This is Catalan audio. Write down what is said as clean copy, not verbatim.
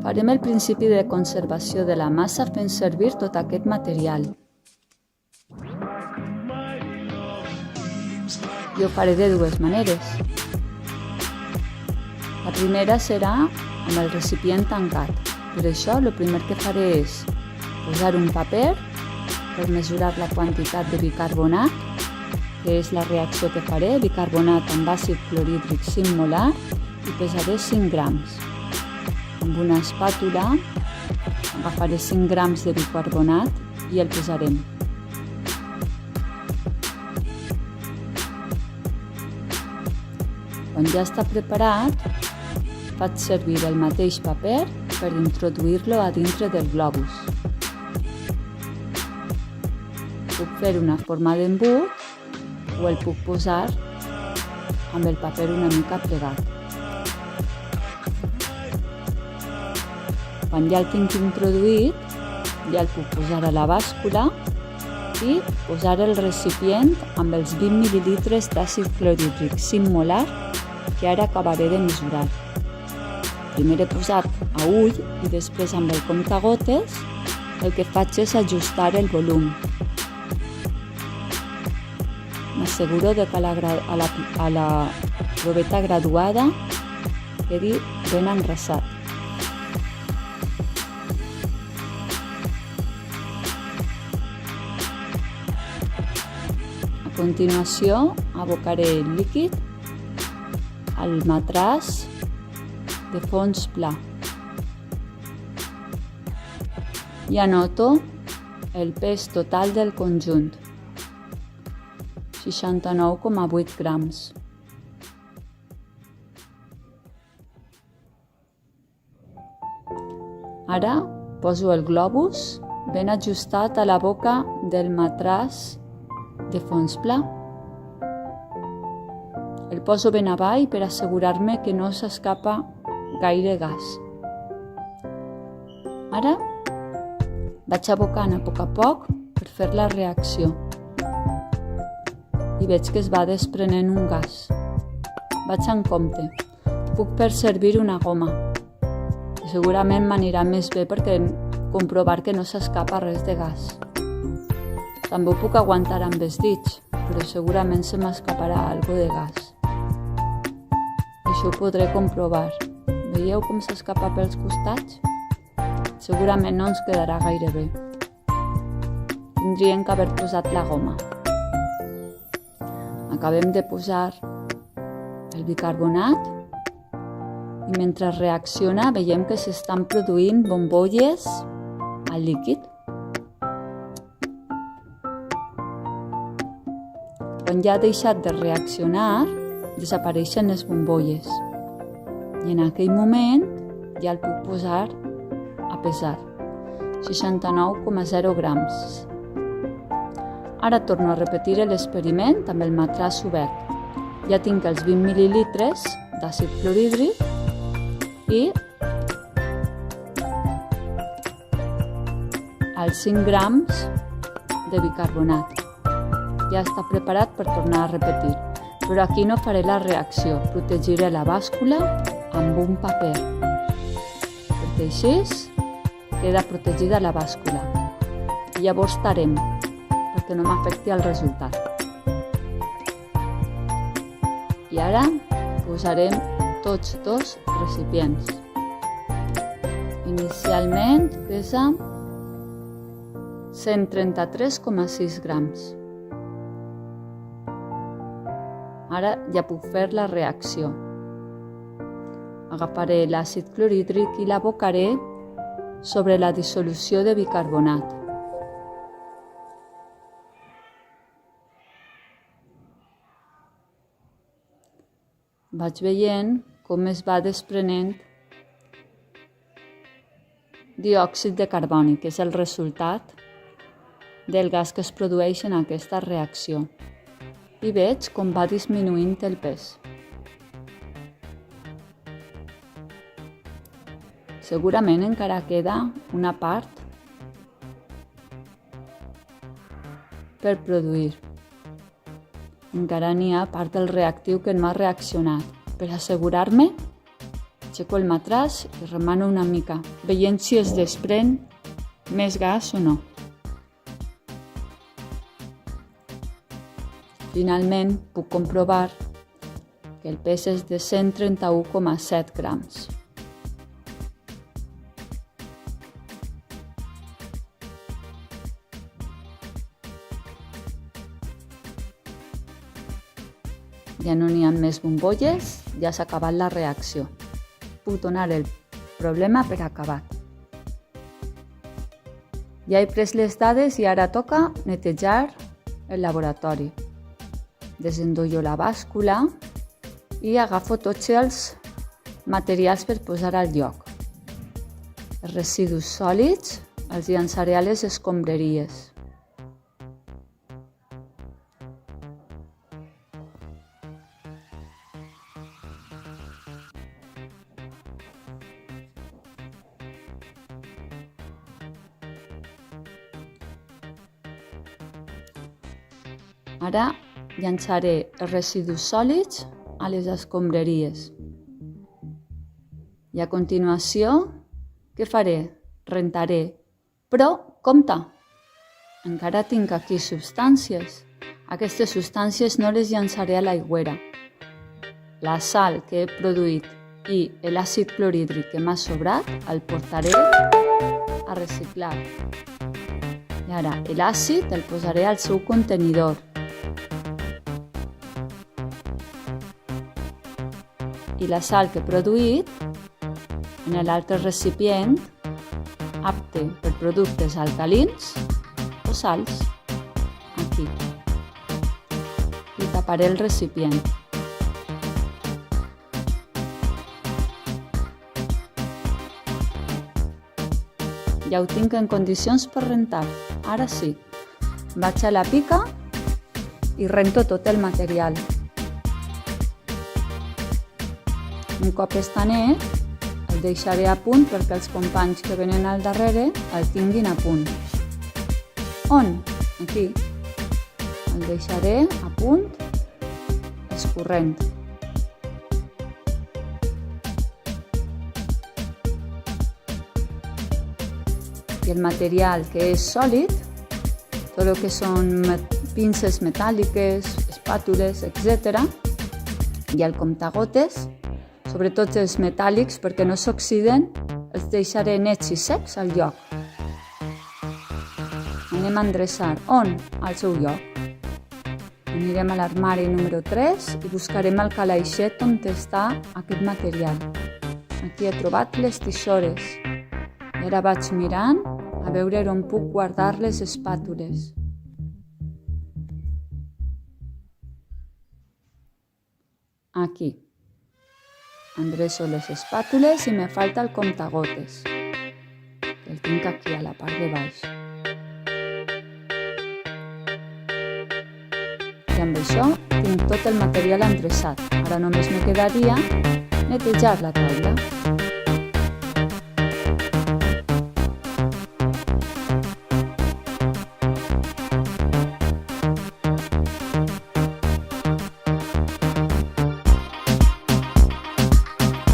Farem el principi de conservació de la massa fent servir tot aquest material. Jo ho faré de dues maneres. La primera serà amb el recipient tancat. Per això, el primer que faré és posar un paper per mesurar la quantitat de bicarbonat, que és la reacció que faré, bicarbonat amb àcid clorhídric 5 molar, i pesaré 5 grams. Amb una espàtula agafaré 5 grams de bicarbonat i el pesarem. Quan ja està preparat, faig servir el mateix paper per introduir-lo a dintre del globus. Puc fer una forma d'embut o el puc posar amb el paper una mica plegat. Quan ja el tinc introduït, ja el puc posar a la bàscula i posar el recipient amb els 20 mil·lilitres d'àcid clorhídric 5 molar que ara acabaré de mesurar. Primer he posat a ull i després amb el comptagotes el que faig és ajustar el volum. M'asseguro que a la proveta graduada quedi ben engrasat. A continuació, abocaré el líquid al matràs de fons pla i anoto el pes total del conjunt, 69,8 grams. Ara poso el globus ben ajustat a la boca del matràs de fons pla. El poso ben avall per assegurar-me que no s'escapa gaire gas. Ara vaig abocant a poc per fer la reacció i veig que es va desprenent un gas. Vaig en compte. Puc fer servir una goma. Segurament m'anirà més bé perquè comprovar que no s'escapa res de gas. També ho puc aguantar amb els dits, però segurament se m'escaparà algo de gas. Això ho podré comprovar. Veieu com s'escapa pels costats? Segurament no ens quedarà gaire bé. Tindríem que haver posat la goma. Acabem de posar el bicarbonat i mentre reacciona veiem que s'estan produint bombolles al líquid. Quan ja ha deixat de reaccionar, desapareixen les bombolles. I en aquell moment ja el puc posar a pesar, 69,0 grams. Ara torno a repetir l'experiment amb el matràs obert. Ja tinc els 20 mil·lilitres d'àcid clorhídric i els 5 grams de bicarbonat. Ja està preparat per tornar a repetir. Però aquí no faré la reacció, protegiré la bàscula amb un paper, perquè així queda protegida la bàscula. I llavors tarem, perquè no m'afecti el resultat. I ara posarem tots dos recipients. Inicialment pesa 133,6 grams. Ara ja puc fer la reacció. Agafaré l'àcid clorhídric i l'abocaré sobre la dissolució de bicarbonat. Vaig veient com es va desprenent diòxid de carboni, que és el resultat del gas que es produeix en aquesta reacció. I veig com va disminuint el pes. Segurament encara queda una part per produir. Encara n'hi ha part del reactiu que no ha reaccionat. Per assegurar-me, vaig Aixeco el matràs i remano una mica, veient si es desprèn més gas o no. Finalment, puc comprovar que el pes és de 131,7 grams. Ja no n'hi ha més bombolles, ja s'ha acabat la reacció. Puc donar el problema per acabat. Ja he pres les dades i ara toca netejar el laboratori. Desendollo la bàscula i agafo tots els materials per posar al lloc. Els residus sòlids els llançaré a les escombraries. Ara llançaré els residus sòlids a les escombraries. I a continuació, què faré? Rentaré. Però, compte! Encara tinc aquí substàncies. Aquestes substàncies no les llançaré a l'aigüera. La sal que he produït i l'àcid clorhídric que m'ha sobrat el portaré a reciclar. I ara l'àcid el posaré al seu contenidor. I la sal que he produït en l'altre recipient apte per productes alcalins o sals, aquí. I taparé el recipient. Ja ho tinc en condicions per rentar. Ara sí. Vaig a la pica i rento tot el material. Un cop està net, el deixaré a punt perquè els companys que venen al darrere el tinguin a punt. On? Aquí. El deixaré a punt, escorrent. I el material que és sòlid, tot el que són pinces metàl·liques, espàtules, etc., i el comptagotes, sobretot els metàl·lics, perquè no s'oxiden, els deixaré nets i secs al lloc. Anem a endreçar. On? Al seu lloc. Anirem a l'armari número 3 i buscarem el calaixet on està aquest material. Aquí he trobat les tisores. I ara vaig mirant a veure on puc guardar les espàtules. Aquí. Endreço les espàtules i me falta el comptagotes, que el tinc aquí a la part de baix. I amb això tinc tot el material endreçat. Ara només me quedaria netejar la taula.